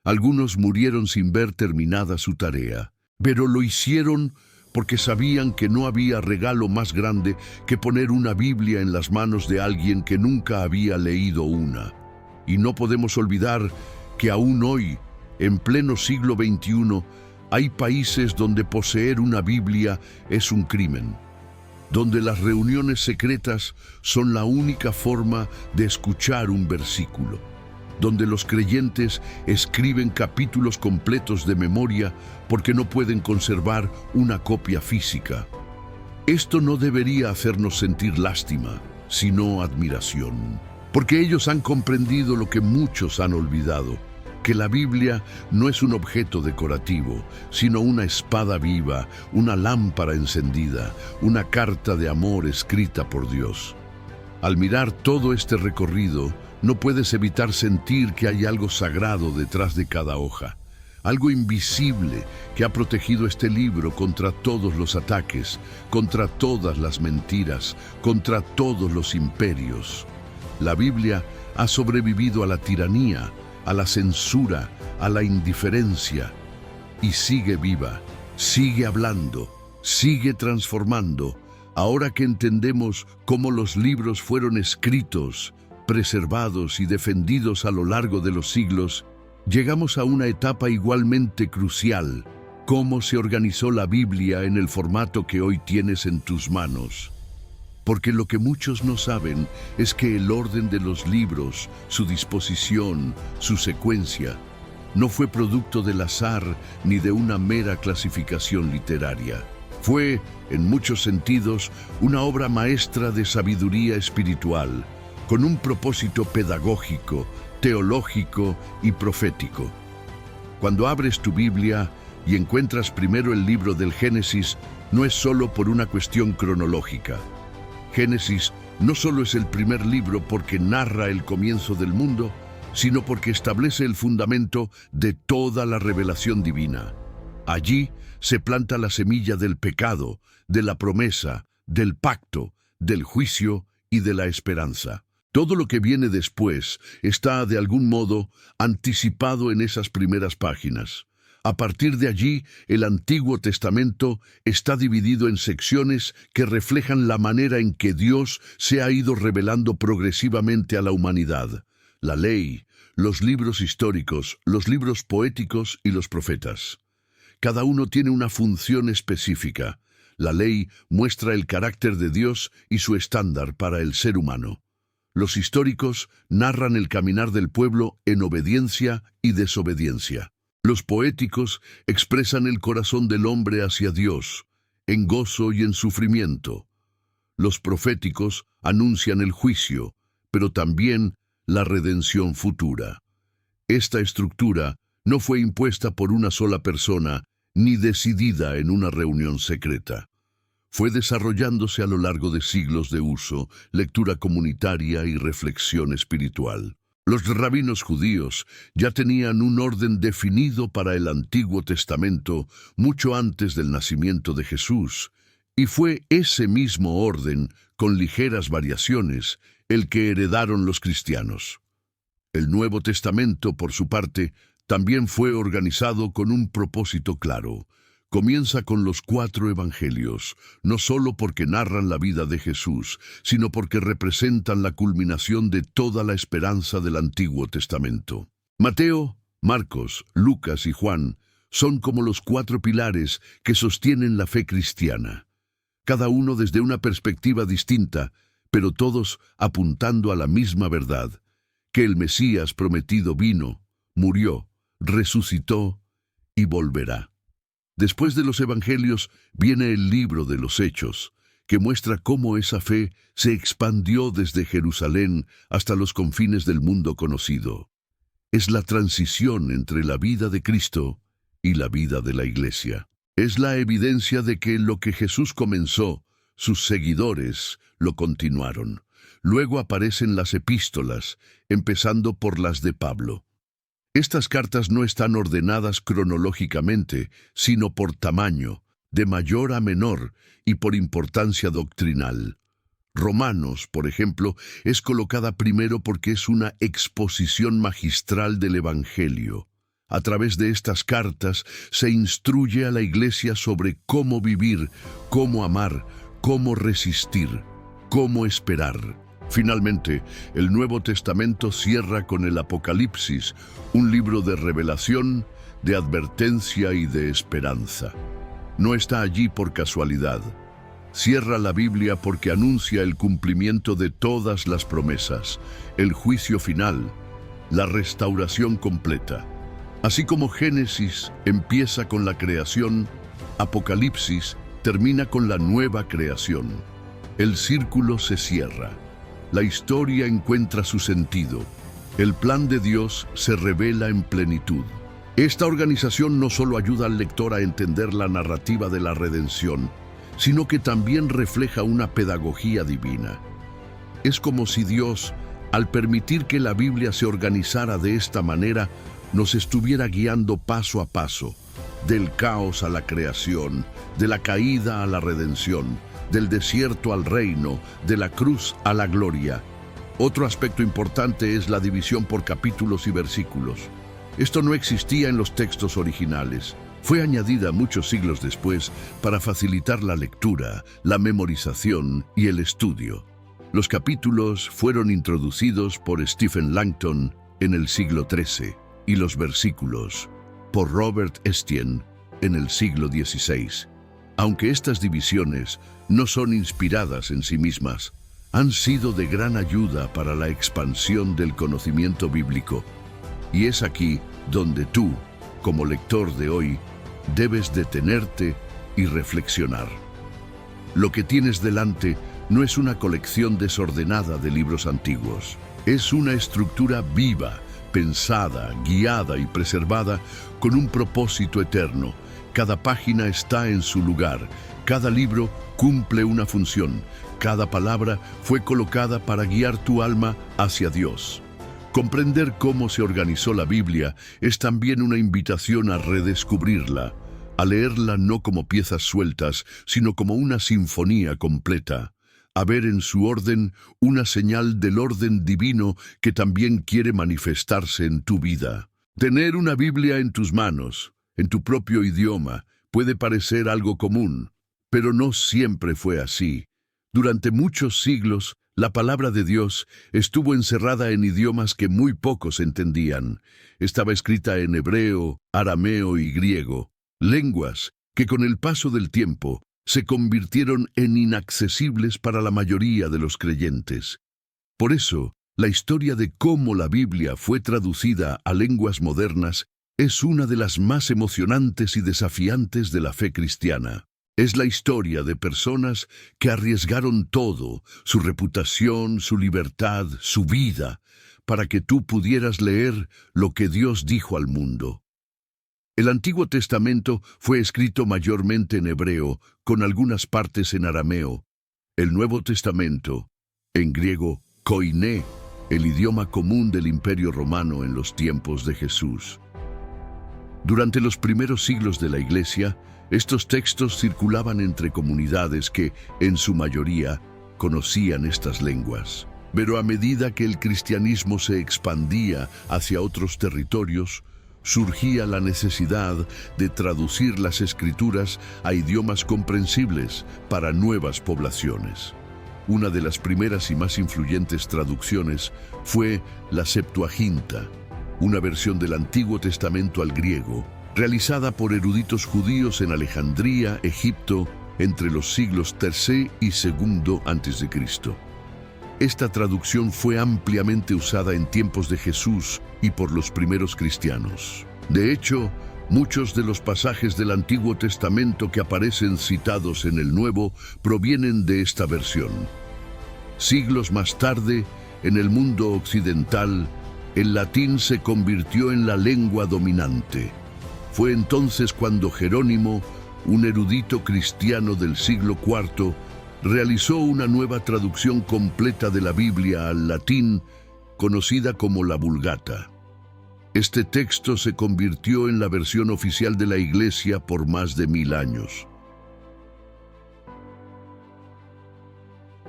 Algunos murieron sin ver terminada su tarea, pero lo hicieron porque sabían que no había regalo más grande que poner una Biblia en las manos de alguien que nunca había leído una. Y no podemos olvidar que aún hoy, en pleno siglo XXI, hay países donde poseer una Biblia es un crimen, donde las reuniones secretas son la única forma de escuchar un versículo, donde los creyentes escriben capítulos completos de memoria porque no pueden conservar una copia física. Esto no debería hacernos sentir lástima, sino admiración, porque ellos han comprendido lo que muchos han olvidado, que la Biblia no es un objeto decorativo, sino una espada viva, una lámpara encendida, una carta de amor escrita por Dios. Al mirar todo este recorrido, no puedes evitar sentir que hay algo sagrado detrás de cada hoja, algo invisible que ha protegido este libro contra todos los ataques, contra todas las mentiras, contra todos los imperios. La Biblia ha sobrevivido a la tiranía, a la censura, a la indiferencia, y sigue viva, sigue hablando, sigue transformando. Ahora que entendemos cómo los libros fueron escritos, preservados y defendidos a lo largo de los siglos, llegamos a una etapa igualmente crucial: cómo se organizó la Biblia en el formato que hoy tienes en tus manos. Porque lo que muchos no saben es que el orden de los libros, su disposición, su secuencia, no fue producto del azar ni de una mera clasificación literaria. Fue, en muchos sentidos, una obra maestra de sabiduría espiritual, con un propósito pedagógico, teológico y profético. Cuando abres tu Biblia y encuentras primero el libro del Génesis, no es solo por una cuestión cronológica. Génesis no solo es el primer libro porque narra el comienzo del mundo, sino porque establece el fundamento de toda la revelación divina. Allí se planta la semilla del pecado, de la promesa, del pacto, del juicio y de la esperanza. Todo lo que viene después está, de algún modo, anticipado en esas primeras páginas. A partir de allí, el Antiguo Testamento está dividido en secciones que reflejan la manera en que Dios se ha ido revelando progresivamente a la humanidad: la ley, los libros históricos, los libros poéticos y los profetas. Cada uno tiene una función específica. La ley muestra el carácter de Dios y su estándar para el ser humano. Los históricos narran el caminar del pueblo en obediencia y desobediencia. Los poéticos expresan el corazón del hombre hacia Dios, en gozo y en sufrimiento. Los proféticos anuncian el juicio, pero también la redención futura. Esta estructura no fue impuesta por una sola persona, ni decidida en una reunión secreta. Fue desarrollándose a lo largo de siglos de uso, lectura comunitaria y reflexión espiritual. Los rabinos judíos ya tenían un orden definido para el Antiguo Testamento mucho antes del nacimiento de Jesús, y fue ese mismo orden, con ligeras variaciones, el que heredaron los cristianos. El Nuevo Testamento, por su parte, también fue organizado con un propósito claro. Comienza con los 4 evangelios, no solo porque narran la vida de Jesús, sino porque representan la culminación de toda la esperanza del Antiguo Testamento. Mateo, Marcos, Lucas y Juan son como los 4 pilares que sostienen la fe cristiana, cada uno desde una perspectiva distinta, pero todos apuntando a la misma verdad: que el Mesías prometido vino, murió, resucitó y volverá. Después de los evangelios viene el libro de los Hechos, que muestra cómo esa fe se expandió desde Jerusalén hasta los confines del mundo conocido. Es la transición entre la vida de Cristo y la vida de la Iglesia. Es la evidencia de que lo que Jesús comenzó, sus seguidores lo continuaron. Luego aparecen las epístolas, empezando por las de Pablo. Estas cartas no están ordenadas cronológicamente, sino por tamaño, de mayor a menor, y por importancia doctrinal. Romanos, por ejemplo, es colocada primero porque es una exposición magistral del Evangelio. A través de estas cartas se instruye a la Iglesia sobre cómo vivir, cómo amar, cómo resistir, cómo esperar. Finalmente, el Nuevo Testamento cierra con el Apocalipsis, un libro de revelación, de advertencia y de esperanza. No está allí por casualidad. Cierra la Biblia porque anuncia el cumplimiento de todas las promesas, el juicio final, la restauración completa. Así como Génesis empieza con la creación, Apocalipsis termina con la nueva creación. El círculo se cierra. La historia encuentra su sentido. El plan de Dios se revela en plenitud. Esta organización no solo ayuda al lector a entender la narrativa de la redención, sino que también refleja una pedagogía divina. Es como si Dios, al permitir que la Biblia se organizara de esta manera, nos estuviera guiando paso a paso, del caos a la creación, de la caída a la redención, del desierto al reino, de la cruz a la gloria. Otro aspecto importante es la división por capítulos y versículos. Esto no existía en los textos originales. Fue añadida muchos siglos después para facilitar la lectura, la memorización y el estudio. Los capítulos fueron introducidos por Stephen Langton en el siglo XIII y los versículos por Robert Estienne en el siglo XVI. Aunque estas divisiones no son inspiradas en sí mismas, han sido de gran ayuda para la expansión del conocimiento bíblico. Y es aquí donde tú, como lector de hoy, debes detenerte y reflexionar. Lo que tienes delante no es una colección desordenada de libros antiguos. Es una estructura viva, pensada, guiada y preservada con un propósito eterno. Cada página está en su lugar, cada libro cumple una función, cada palabra fue colocada para guiar tu alma hacia Dios. Comprender cómo se organizó la Biblia es también una invitación a redescubrirla, a leerla no como piezas sueltas, sino como una sinfonía completa, a ver en su orden una señal del orden divino que también quiere manifestarse en tu vida. Tener una Biblia en tus manos, en tu propio idioma, puede parecer algo común, pero no siempre fue así. Durante muchos siglos, la palabra de Dios estuvo encerrada en idiomas que muy pocos entendían. Estaba escrita en hebreo, arameo y griego, lenguas que con el paso del tiempo se convirtieron en inaccesibles para la mayoría de los creyentes. Por eso, la historia de cómo la Biblia fue traducida a lenguas modernas es una de las más emocionantes y desafiantes de la fe cristiana. Es la historia de personas que arriesgaron todo, su reputación, su libertad, su vida, para que tú pudieras leer lo que Dios dijo al mundo. El Antiguo Testamento fue escrito mayormente en hebreo, con algunas partes en arameo. El Nuevo Testamento, en griego, koiné, el idioma común del Imperio Romano en los tiempos de Jesús. Durante los primeros siglos de la Iglesia, estos textos circulaban entre comunidades que, en su mayoría, conocían estas lenguas. Pero a medida que el cristianismo se expandía hacia otros territorios, surgía la necesidad de traducir las Escrituras a idiomas comprensibles para nuevas poblaciones. Una de las primeras y más influyentes traducciones fue la Septuaginta, una versión del Antiguo Testamento al griego, realizada por eruditos judíos en Alejandría, Egipto, entre los siglos III y II a.C. Esta traducción fue ampliamente usada en tiempos de Jesús y por los primeros cristianos. De hecho, muchos de los pasajes del Antiguo Testamento que aparecen citados en el Nuevo provienen de esta versión. Siglos más tarde, en el mundo occidental, el latín se convirtió en la lengua dominante. Fue entonces cuando Jerónimo, un erudito cristiano del siglo IV, realizó una nueva traducción completa de la Biblia al latín, conocida como la Vulgata. Este texto se convirtió en la versión oficial de la Iglesia por más de 1000 años.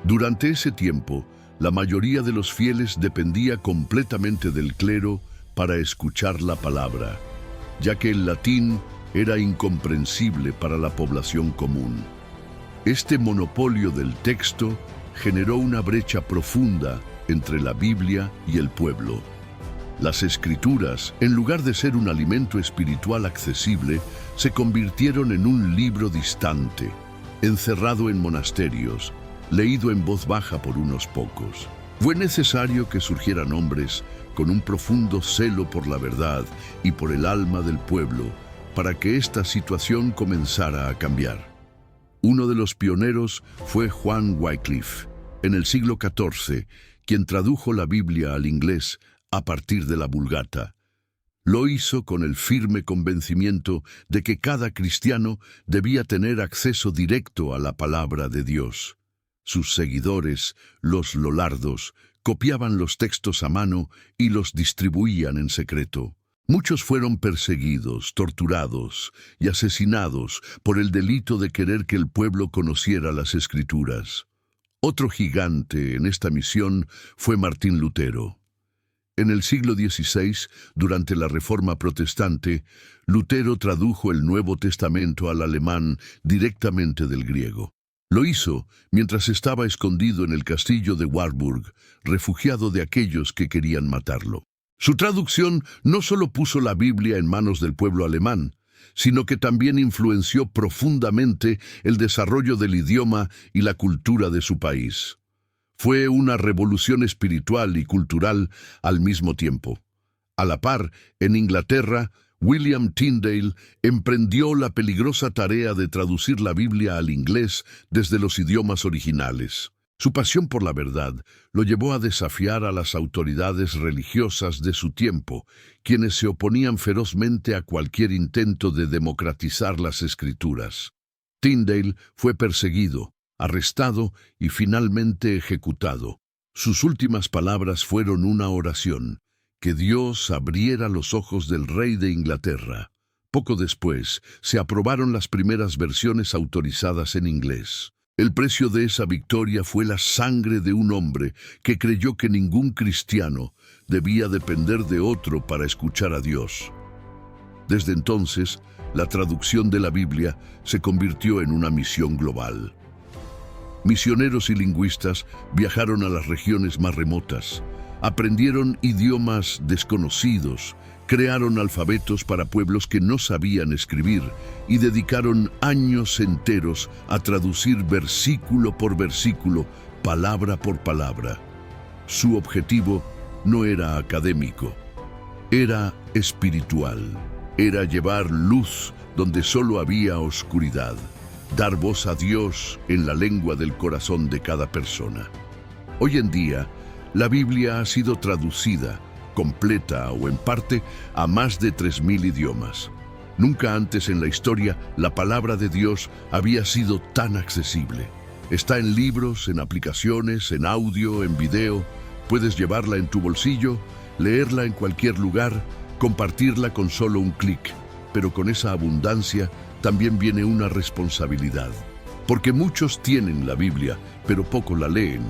Durante ese tiempo, la mayoría de los fieles dependía completamente del clero para escuchar la palabra, ya que el latín era incomprensible para la población común. Este monopolio del texto generó una brecha profunda entre la Biblia y el pueblo. Las Escrituras, en lugar de ser un alimento espiritual accesible, se convirtieron en un libro distante, encerrado en monasterios, leído en voz baja por unos pocos. Fue necesario que surgieran hombres con un profundo celo por la verdad y por el alma del pueblo, para que esta situación comenzara a cambiar. Uno de los pioneros fue Juan Wycliffe, en el siglo XIV, quien tradujo la Biblia al inglés a partir de la Vulgata. Lo hizo con el firme convencimiento de que cada cristiano debía tener acceso directo a la palabra de Dios. Sus seguidores, los lollardos, copiaban los textos a mano y los distribuían en secreto. Muchos fueron perseguidos, torturados y asesinados por el delito de querer que el pueblo conociera las Escrituras. Otro gigante en esta misión fue Martín Lutero. En el siglo XVI, durante la Reforma Protestante, Lutero tradujo el Nuevo Testamento al alemán directamente del griego. Lo hizo mientras estaba escondido en el castillo de Warburg, refugiado de aquellos que querían matarlo. Su traducción no solo puso la Biblia en manos del pueblo alemán, sino que también influenció profundamente el desarrollo del idioma y la cultura de su país. Fue una revolución espiritual y cultural al mismo tiempo. A la par, en Inglaterra, William Tyndale emprendió la peligrosa tarea de traducir la Biblia al inglés desde los idiomas originales. Su pasión por la verdad lo llevó a desafiar a las autoridades religiosas de su tiempo, quienes se oponían ferozmente a cualquier intento de democratizar las Escrituras. Tyndale fue perseguido, arrestado y finalmente ejecutado. Sus últimas palabras fueron una oración: que Dios abriera los ojos del rey de Inglaterra. Poco después, se aprobaron las primeras versiones autorizadas en inglés. El precio de esa victoria fue la sangre de un hombre que creyó que ningún cristiano debía depender de otro para escuchar a Dios. Desde entonces, la traducción de la Biblia se convirtió en una misión global. Misioneros y lingüistas viajaron a las regiones más remotas, aprendieron idiomas desconocidos, crearon alfabetos para pueblos que no sabían escribir y dedicaron años enteros a traducir versículo por versículo, palabra por palabra. Su objetivo no era académico, era espiritual. Era llevar luz donde solo había oscuridad, dar voz a Dios en la lengua del corazón de cada persona. Hoy en día, la Biblia ha sido traducida, completa o en parte, a más de 3.000 idiomas. Nunca antes en la historia la palabra de Dios había sido tan accesible. Está en libros, en aplicaciones, en audio, en video. Puedes llevarla en tu bolsillo, leerla en cualquier lugar, compartirla con solo un clic. Pero con esa abundancia también viene una responsabilidad. Porque muchos tienen la Biblia, pero poco la leen.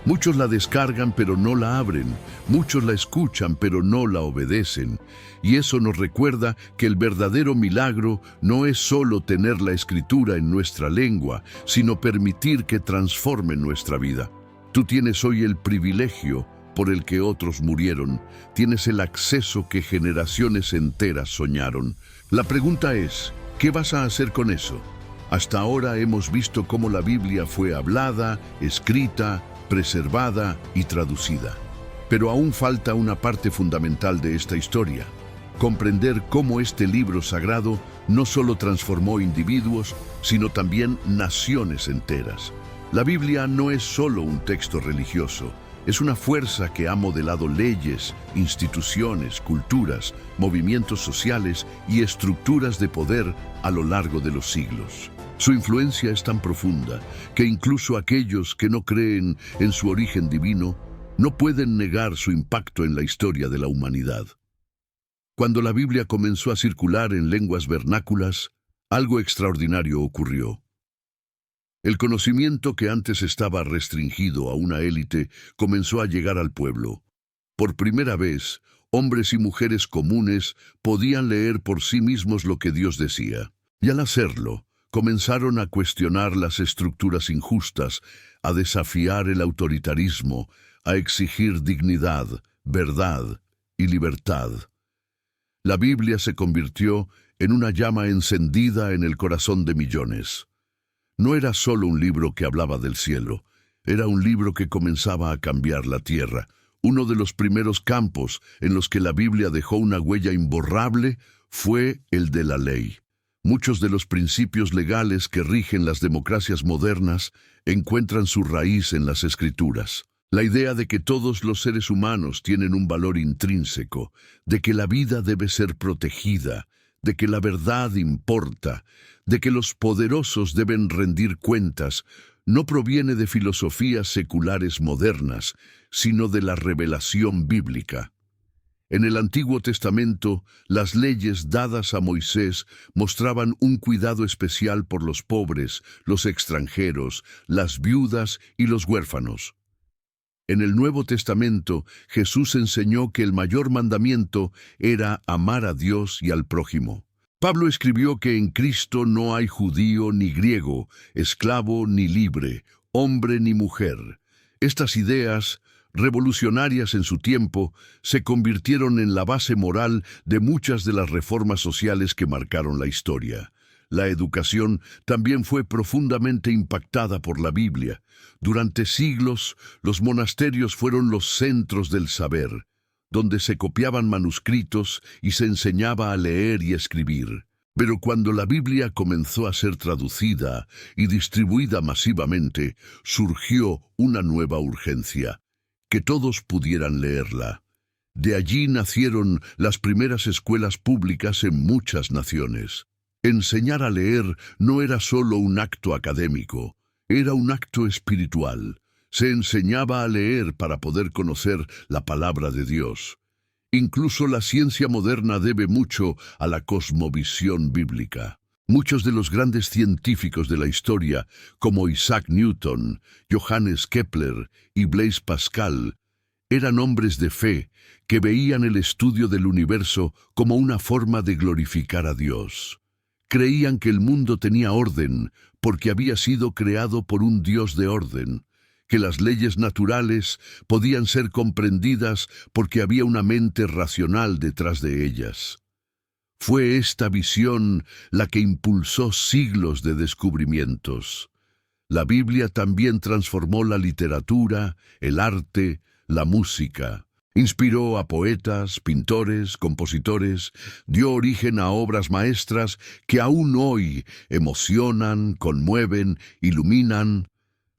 Muchos la descargan pero no la abren, muchos la escuchan pero no la obedecen. Y eso nos recuerda que el verdadero milagro no es solo tener la Escritura en nuestra lengua, sino permitir que transforme nuestra vida. Tú tienes hoy el privilegio por el que otros murieron, tienes el acceso que generaciones enteras soñaron. La pregunta es, ¿qué vas a hacer con eso? Hasta ahora hemos visto cómo la Biblia fue hablada, escrita, preservada y traducida. Pero aún falta una parte fundamental de esta historia: comprender cómo este libro sagrado no solo transformó individuos, sino también naciones enteras. La Biblia no es solo un texto religioso, es una fuerza que ha modelado leyes, instituciones, culturas, movimientos sociales y estructuras de poder a lo largo de los siglos. Su influencia es tan profunda que incluso aquellos que no creen en su origen divino no pueden negar su impacto en la historia de la humanidad. Cuando la Biblia comenzó a circular en lenguas vernáculas, algo extraordinario ocurrió. El conocimiento que antes estaba restringido a una élite comenzó a llegar al pueblo. Por primera vez, hombres y mujeres comunes podían leer por sí mismos lo que Dios decía. Y al hacerlo, comenzaron a cuestionar las estructuras injustas, a desafiar el autoritarismo, a exigir dignidad, verdad y libertad. La Biblia se convirtió en una llama encendida en el corazón de millones. No era solo un libro que hablaba del cielo, era un libro que comenzaba a cambiar la tierra, Uno de los primeros campos en los que la Biblia dejó una huella imborrable fue el de la ley. Muchos de los principios legales que rigen las democracias modernas encuentran su raíz en las Escrituras. La idea de que todos los seres humanos tienen un valor intrínseco, de que la vida debe ser protegida, de que la verdad importa, de que los poderosos deben rendir cuentas, no proviene de filosofías seculares modernas, sino de la revelación bíblica. En el Antiguo Testamento, las leyes dadas a Moisés mostraban un cuidado especial por los pobres, los extranjeros, las viudas y los huérfanos. En el Nuevo Testamento, Jesús enseñó que el mayor mandamiento era amar a Dios y al prójimo. Pablo escribió que en Cristo no hay judío ni griego, esclavo ni libre, hombre ni mujer. Estas ideas, revolucionarias en su tiempo, se convirtieron en la base moral de muchas de las reformas sociales que marcaron la historia. La educación también fue profundamente impactada por la Biblia. Durante siglos, los monasterios fueron los centros del saber, donde se copiaban manuscritos y se enseñaba a leer y escribir. Pero cuando la Biblia comenzó a ser traducida y distribuida masivamente, surgió una nueva urgencia: que todos pudieran leerla. De allí nacieron las primeras escuelas públicas en muchas naciones. Enseñar a leer no era solo un acto académico, era un acto espiritual. Se enseñaba a leer para poder conocer la palabra de Dios. Incluso la ciencia moderna debe mucho a la cosmovisión bíblica. Muchos de los grandes científicos de la historia, como Isaac Newton, Johannes Kepler y Blaise Pascal, eran hombres de fe que veían el estudio del universo como una forma de glorificar a Dios. Creían que el mundo tenía orden porque había sido creado por un Dios de orden, que las leyes naturales podían ser comprendidas porque había una mente racional detrás de ellas. Fue esta visión la que impulsó siglos de descubrimientos. La Biblia también transformó la literatura, el arte, la música. Inspiró a poetas, pintores, compositores, dio origen a obras maestras que aún hoy emocionan, conmueven, iluminan.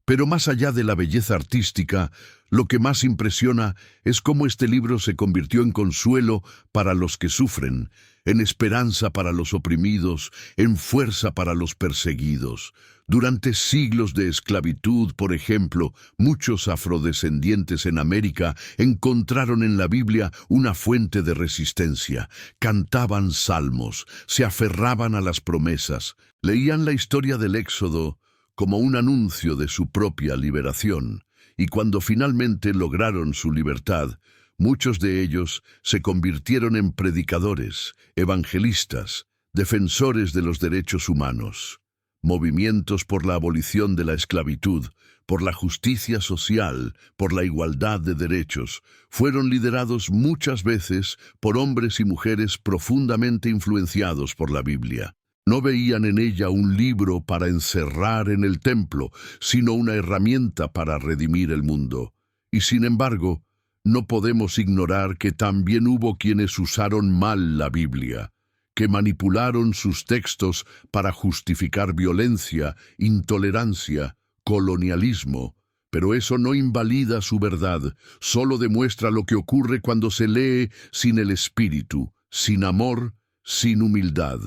Pero más allá de la belleza artística, lo que más impresiona es cómo este libro se convirtió en consuelo para los que sufren, en esperanza para los oprimidos, en fuerza para los perseguidos. Durante siglos de esclavitud, por ejemplo, muchos afrodescendientes en América encontraron en la Biblia una fuente de resistencia. Cantaban salmos, se aferraban a las promesas, leían la historia del Éxodo como un anuncio de su propia liberación, y cuando finalmente lograron su libertad, muchos de ellos se convirtieron en predicadores, evangelistas, defensores de los derechos humanos. Movimientos por la abolición de la esclavitud, por la justicia social, por la igualdad de derechos, fueron liderados muchas veces por hombres y mujeres profundamente influenciados por la Biblia. No veían en ella un libro para encerrar en el templo, sino una herramienta para redimir el mundo. Y sin embargo, no podemos ignorar que también hubo quienes usaron mal la Biblia, que manipularon sus textos para justificar violencia, intolerancia, colonialismo. Pero eso no invalida su verdad, solo demuestra lo que ocurre cuando se lee sin el espíritu, sin amor, sin humildad.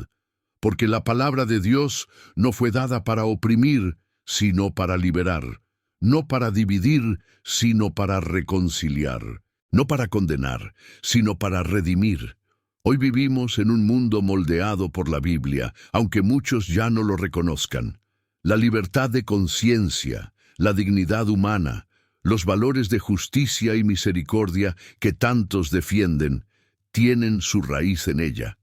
Porque la palabra de Dios no fue dada para oprimir, sino para liberar, no para dividir, sino para reconciliar, no para condenar, sino para redimir. Hoy vivimos en un mundo moldeado por la Biblia, aunque muchos ya no lo reconozcan. La libertad de conciencia, la dignidad humana, los valores de justicia y misericordia que tantos defienden, tienen su raíz en ella.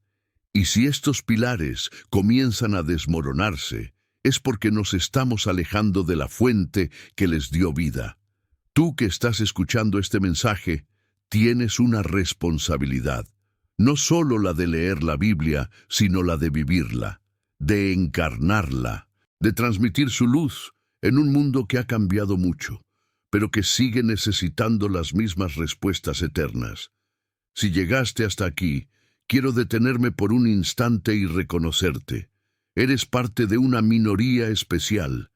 Y si estos pilares comienzan a desmoronarse, es porque nos estamos alejando de la fuente que les dio vida. Tú que estás escuchando este mensaje, tienes una responsabilidad. No solo la de leer la Biblia, sino la de vivirla, de encarnarla, de transmitir su luz en un mundo que ha cambiado mucho. pero que sigue necesitando las mismas respuestas eternas. Si llegaste hasta aquí, quiero detenerme por un instante y reconocerte. Eres parte de una minoría especial.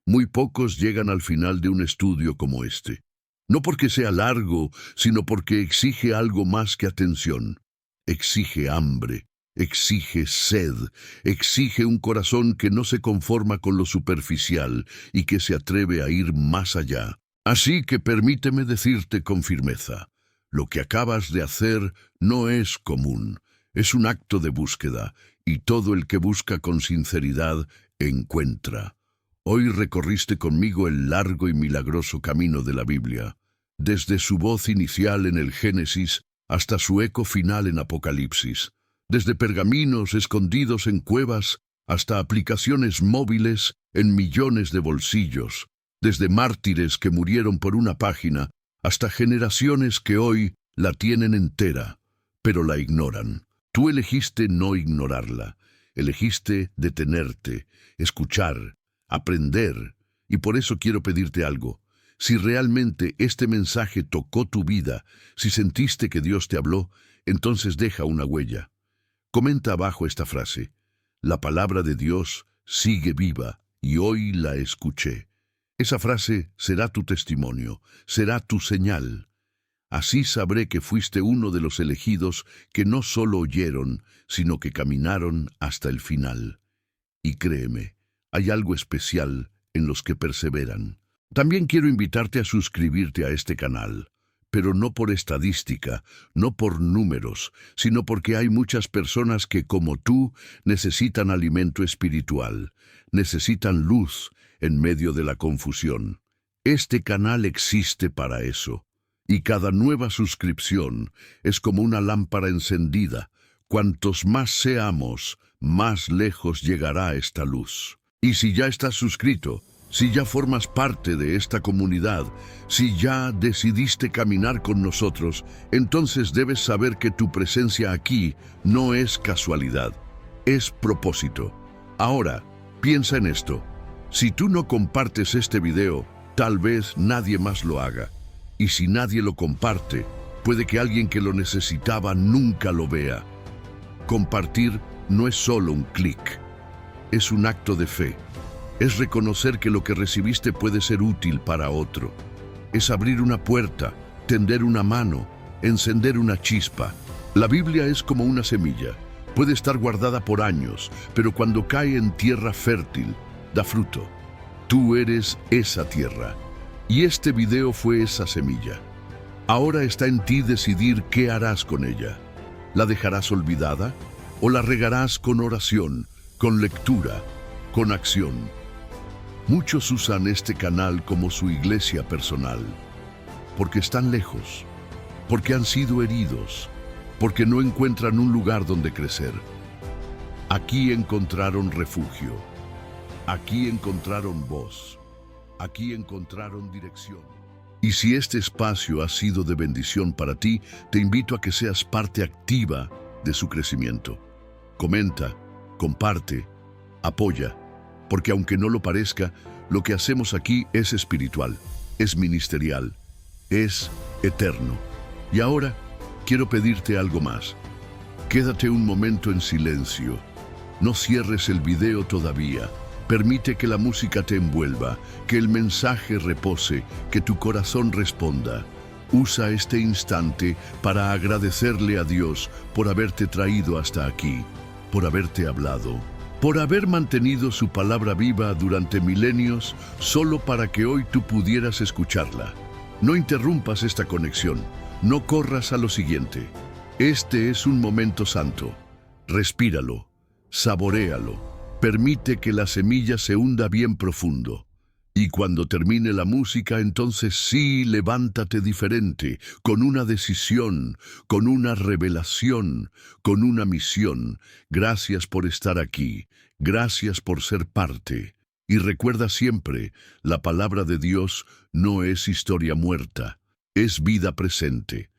Muy pocos llegan al final de un estudio como este. No porque sea largo, sino porque exige algo más que atención. Exige hambre, exige sed, exige un corazón que no se conforma con lo superficial y que se atreve a ir más allá. Así que permíteme decirte con firmeza, lo que acabas de hacer no es común, es un acto de búsqueda, y todo el que busca con sinceridad encuentra. Hoy recorriste conmigo el largo y milagroso camino de la Biblia, desde su voz inicial en el Génesis hasta su eco final en Apocalipsis, desde pergaminos escondidos en cuevas hasta aplicaciones móviles en millones de bolsillos, desde mártires que murieron por una página hasta generaciones que hoy la tienen entera, pero la ignoran. Tú elegiste no ignorarla, elegiste detenerte, escuchar, aprender, y por eso quiero pedirte algo. Si realmente este mensaje tocó tu vida, si sentiste que Dios te habló, entonces deja una huella. Comenta abajo esta frase: la palabra de Dios sigue viva y hoy la escuché. Esa frase será tu testimonio, será tu señal. Así sabré que fuiste uno de los elegidos que no solo oyeron, sino que caminaron hasta el final. Y créeme, hay algo especial en los que perseveran. También quiero invitarte a suscribirte a este canal, pero no por estadística, no por números, sino porque hay muchas personas que, como tú, necesitan alimento espiritual, necesitan luz en medio de la confusión. Este canal existe para eso, y cada nueva suscripción es como una lámpara encendida. Cuantos más seamos, más lejos llegará esta luz. Y si ya estás suscrito, si ya formas parte de esta comunidad, si ya decidiste caminar con nosotros, entonces debes saber que tu presencia aquí no es casualidad, es propósito. Ahora, piensa en esto. Si tú no compartes este video, tal vez nadie más lo haga. Y si nadie lo comparte, puede que alguien que lo necesitaba nunca lo vea. Compartir no es solo un clic, es un acto de fe. Es reconocer que lo que recibiste puede ser útil para otro. Es abrir una puerta, tender una mano, encender una chispa. La Biblia es como una semilla. Puede estar guardada por años, pero cuando cae en tierra fértil, da fruto. Tú eres esa tierra. Y este video fue esa semilla. Ahora está en ti decidir qué harás con ella. ¿La dejarás olvidada? ¿O la regarás con oración, con lectura, con acción? Muchos usan este canal como su iglesia personal, porque están lejos, porque han sido heridos, porque no encuentran un lugar donde crecer. Aquí encontraron refugio, aquí encontraron voz, aquí encontraron dirección. Y si este espacio ha sido de bendición para ti, te invito a que seas parte activa de su crecimiento. Comenta, comparte, apoya, porque aunque no lo parezca, lo que hacemos aquí es espiritual, es ministerial, es eterno. Y ahora quiero pedirte algo más. Quédate un momento en silencio. No cierres el video todavía. Permite que la música te envuelva, que el mensaje repose, que tu corazón responda. Usa este instante para agradecerle a Dios por haberte traído hasta aquí, por haberte hablado, por haber mantenido su palabra viva durante milenios solo para que hoy tú pudieras escucharla. No interrumpas esta conexión, no corras a lo siguiente. Este es un momento santo. Respíralo, saboréalo, permite que la semilla se hunda bien profundo. Y cuando termine la música, entonces sí, levántate diferente, con una decisión, con una revelación, con una misión. Gracias por estar aquí, gracias por ser parte. Y recuerda siempre, la palabra de Dios no es historia muerta, es vida presente.